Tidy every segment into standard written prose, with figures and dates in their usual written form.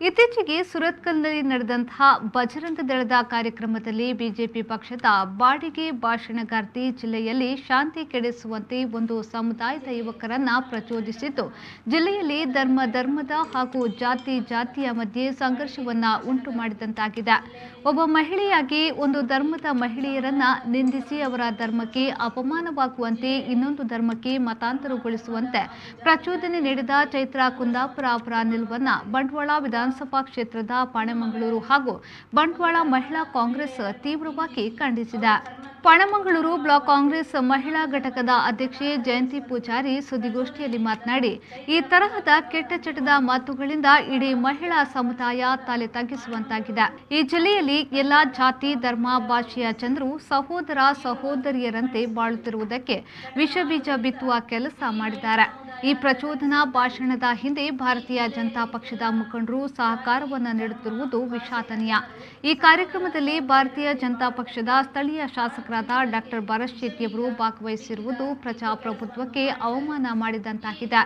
ಇತ್ತೀಚೆಗೆ ಸುರತ್ಕಲ್ನಲ್ಲಿ ನಡೆದಂತಹ ಬಜರಂಗ ದಳದ ಕಾರ್ಯಕ್ರಮದಲ್ಲಿ ಬಿಜೆಪಿ ಪಕ್ಷದ ಬಾಡಿಗೆ ಭಾಷಣಗಾರ್ತಿ ಜಿಲ್ಲೆಯಲ್ಲಿ ಶಾಂತಿ ಕೆಡಿಸುವಂತೆ ಒಂದು ಸಮುದಾಯದ ಯುವಕರನ್ನ ಪ್ರಚೋದಿಸಿದ್ದು ಜಿಲ್ಲೆಯಲ್ಲಿ ಧರ್ಮದ ಹಾಗೂ ಜಾತಿಯ ಮಧ್ಯೆ ಸಂಘರ್ಷವನ್ನ ಉಂಟು ಮಾಡಿದಂತಾಗಿದೆ. ಒಬ್ಬ ಮಹಿಳೆಯಾಗಿ ಒಂದು ಧರ್ಮದ ಮಹಿಳೆಯರನ್ನ ನಿಂದಿಸಿ ಅವರ ಧರ್ಮಕ್ಕೆ ಅಪಮಾನವಾಗುವಂತೆ ಇನ್ನೊಂದು ಧರ್ಮಕ್ಕೆ ಮತಾಂತರಗೊಳಿಸುವಂತೆ ಪ್ರಚೋದನೆ ನೀಡಿದ ಚೈತ್ರಾ ಕುಂದಾಪುರ ಅವರ ನಿಲುವನ್ನ ಬಂಟ್ವಾಳ ವಿಧಾನಸಭಾ ಕ್ಷೇತ್ರದ ಪಾಣೆಮಂಗಳೂರು ಹಾಗೂ ಬಂಟ್ವಾಳ ಮಹಿಳಾ ಕಾಂಗ್ರೆಸ್ ತೀವ್ರವಾಗಿ ಖಂಡಿಸಿದೆ. ಪಾಣೆಮಂಗಳೂರು ಬ್ಲಾಕ್ ಕಾಂಗ್ರೆಸ್ ಮಹಿಳಾ ಘಟಕದ ಅಧ್ಯಕ್ಷೆ ಜಯಂತಿ ಪೂಜಾರಿ ಸುದ್ದಿಗೋಷ್ಠಿಯಲ್ಲಿ ಮಾತನಾಡಿ, ಈ ತರಹದ ಕೆಟ್ಟ ಚಟದ ಮಾತುಗಳಿಂದ ಇಡೀ ಮಹಿಳಾ ಸಮುದಾಯ ತಲೆ ತಗ್ಗಿಸುವಂತಾಗಿದೆ. ಈ ಜಿಲ್ಲೆಯಲ್ಲಿ ಎಲ್ಲಾ ಜಾತಿ, ಧರ್ಮ, ಭಾಷೆಯ ಜನರು ಸಹೋದರ ಸಹೋದರಿಯರಂತೆ ಬಾಳುತ್ತಿರುವುದಕ್ಕೆ ವಿಷಬೀಜ ಬಿತ್ತುವ ಕೆಲಸ ಮಾಡಿದ್ದಾರೆ. ಈ ಪ್ರಚೋದನಾ ಭಾಷಣದ ಹಿಂದೆ ಭಾರತೀಯ ಜನತಾ ಪಕ್ಷದ ಮುಖಂಡರು ಸಹಕಾರವನ್ನು ನೀಡುತ್ತಿರುವುದು ವಿಷಾದನೀಯ. ಈ ಕಾರ್ಯಕ್ರಮದಲ್ಲಿ ಭಾರತೀಯ ಜನತಾ ಪಕ್ಷದ ಸ್ಥಳೀಯ ಶಾಸಕರಾದ ಡಾಕ್ಟರ್ ಭರತ್ ಶೆಟ್ಟಿಯವರು ಭಾಗವಹಿಸಿರುವುದು ಪ್ರಜಾಪ್ರಭುತ್ವಕ್ಕೆ ಅವಮಾನ ಮಾಡಿದಂತಾಗಿದೆ.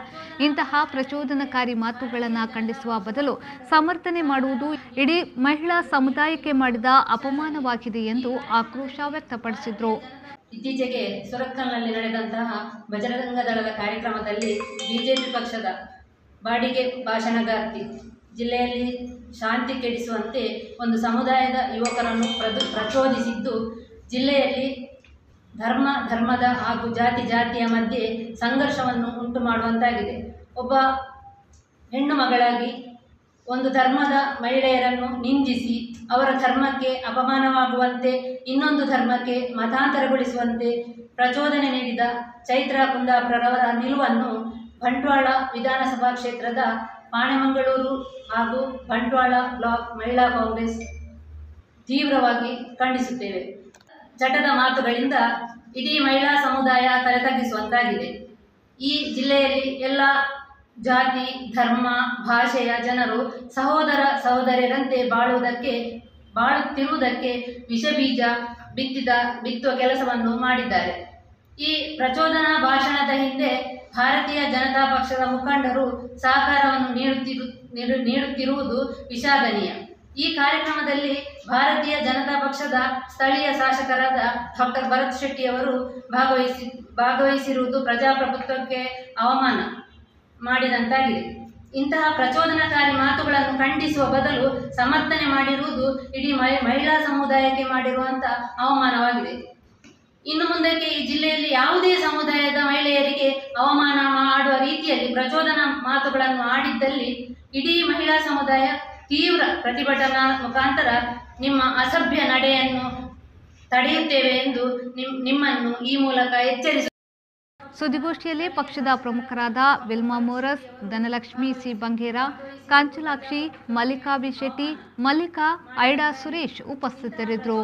ಇಂತಹ ಪ್ರಚೋದನಕಾರಿ ಮಾತುಗಳನ್ನು ಖಂಡಿಸುವ ಬದಲು ಸಮರ್ಥನೆ ಮಾಡುವುದು ಇಡೀ ಮಹಿಳಾ ಸಮುದಾಯಕ್ಕೆ ಮಾಡಿದ ಅಪಮಾನವಾಗಿದೆ ಎಂದು ಆಕ್ರೋಶ ವ್ಯಕ್ತಪಡಿಸಿದರು. ಇತ್ತೀಚೆಗೆ ಸುರತ್ಕಲ್ನಲ್ಲಿ ನಡೆದಂತಹ ಬಜರಂಗ ದಳದ ಕಾರ್ಯಕ್ರಮದಲ್ಲಿ ಬಿಜೆಪಿ ಪಕ್ಷದ ಬಾಡಿಗೆ ಭಾಷಣಗಾರ್ತಿ ಜಿಲ್ಲೆಯಲ್ಲಿ ಶಾಂತಿ ಕೆಡಿಸುವಂತೆ ಒಂದು ಸಮುದಾಯದ ಯುವಕರನ್ನು ಪ್ರಚೋದಿಸಿದ್ದು ಜಿಲ್ಲೆಯಲ್ಲಿ ಧರ್ಮದ ಹಾಗೂ ಜಾತಿಯ ಮಧ್ಯೆ ಸಂಘರ್ಷವನ್ನು ಉಂಟು ಮಾಡುವಂತಾಗಿದೆ. ಒಬ್ಬ ಹೆಣ್ಣು ಮಗಳಾಗಿ ಒಂದು ಧರ್ಮದ ಮಹಿಳೆಯರನ್ನು ನಿಂದಿಸಿ ಅವರ ಧರ್ಮಕ್ಕೆ ಅಪಮಾನವಾಗುವಂತೆ ಇನ್ನೊಂದು ಧರ್ಮಕ್ಕೆ ಮತಾಂತರಗೊಳಿಸುವಂತೆ ಪ್ರಚೋದನೆ ನೀಡಿದ ಚೈತ್ರಾ ಕುಂದಾಪುರರವರ ನಿಲುವನ್ನು ಬಂಟ್ವಾಳ ವಿಧಾನಸಭಾ ಕ್ಷೇತ್ರದ ಪಾಣೆಮಂಗಳೂರು ಹಾಗೂ ಬಂಟ್ವಾಳ ಬ್ಲಾಕ್ ಮಹಿಳಾ ಕಾಂಗ್ರೆಸ್ ತೀವ್ರವಾಗಿ ಖಂಡಿಸುತ್ತೇವೆ. ಚಟದ ಮಾತುಗಳಿಂದ ಇಡೀ ಮಹಿಳಾ ಸಮುದಾಯ ತಲೆತಗ್ಗಿಸುವಂತಾಗಿದೆ. ಈ ಜಿಲ್ಲೆಯಲ್ಲಿ ಎಲ್ಲ ಜಾತಿ, ಧರ್ಮ, ಭಾಷೆಯ ಜನರು ಸಹೋದರ ಸಹೋದರಿಯರಂತೆ ಬಾಳುತ್ತಿರುವುದಕ್ಕೆ ವಿಷಬೀಜ ಬಿತ್ತುವ ಕೆಲಸವನ್ನು ಮಾಡಿದ್ದಾರೆ. ಈ ಪ್ರಚೋದನಾ ಭಾಷಣದ ಹಿಂದೆ ಭಾರತೀಯ ಜನತಾ ಪಕ್ಷದ ಮುಖಂಡರು ಸಹಕಾರವನ್ನು ನೀಡುತ್ತಿರುವುದು ವಿಷಾದನೀಯ. ಈ ಕಾರ್ಯಕ್ರಮದಲ್ಲಿ ಭಾರತೀಯ ಜನತಾ ಪಕ್ಷದ ಸ್ಥಳೀಯ ಶಾಸಕರಾದ ಡಾಕ್ಟರ್ ಭರತ್ ಶೆಟ್ಟಿಯವರು ಭಾಗವಹಿಸಿರುವುದು ಪ್ರಜಾಪ್ರಭುತ್ವಕ್ಕೆ ಅವಮಾನ ಮಾಡಿದಂತಾಗಿದೆ. ಇಂತಹ ಪ್ರಚೋದನಕಾರಿ ಮಾತುಗಳನ್ನು ಖಂಡಿಸುವ ಬದಲು ಸಮರ್ಥನೆ ಮಾಡಿರುವುದು ಇಡೀ ಮಹಿಳಾ ಸಮುದಾಯಕ್ಕೆ ಮಾಡಿರುವಂಥ ಅವಮಾನವಾಗಿದೆ. ಇನ್ನು ಮುಂದಕ್ಕೆ ಈ ಜಿಲ್ಲೆಯಲ್ಲಿ ಯಾವುದೇ ಸಮುದಾಯದ ಮಹಿಳೆಯರಿಗೆ ಅವಮಾನ ಮಾಡುವ ರೀತಿಯಲ್ಲಿ ಪ್ರಚೋದನಾ ಮಾತುಗಳನ್ನು ಆಡಿದ್ದಲ್ಲಿ ಇಡೀ ಮಹಿಳಾ ಸಮುದಾಯ ತೀವ್ರ ಪ್ರತಿಭಟನಾ ಮುಖಾಂತರ ನಿಮ್ಮ ಅಸಭ್ಯ ನಡೆಯನ್ನು ತಡೆಯುತ್ತೇವೆ ಎಂದು ನಿಮ್ಮನ್ನು ಈ ಮೂಲಕ ಎಚ್ಚರಿಸುತ್ತೇವೆ. ಸುದ್ದಿಗೋಷ್ಠಿಯಲ್ಲಿ ಪಕ್ಷದ ಪ್ರಮುಖರಾದ Wilma Moras, Dhanalakshmi C Bangera, Kanchalakshi, Mallika B Shetty, Mallika, Ida Suresh ಉಪಸ್ಥಿತರಿದ್ದರು.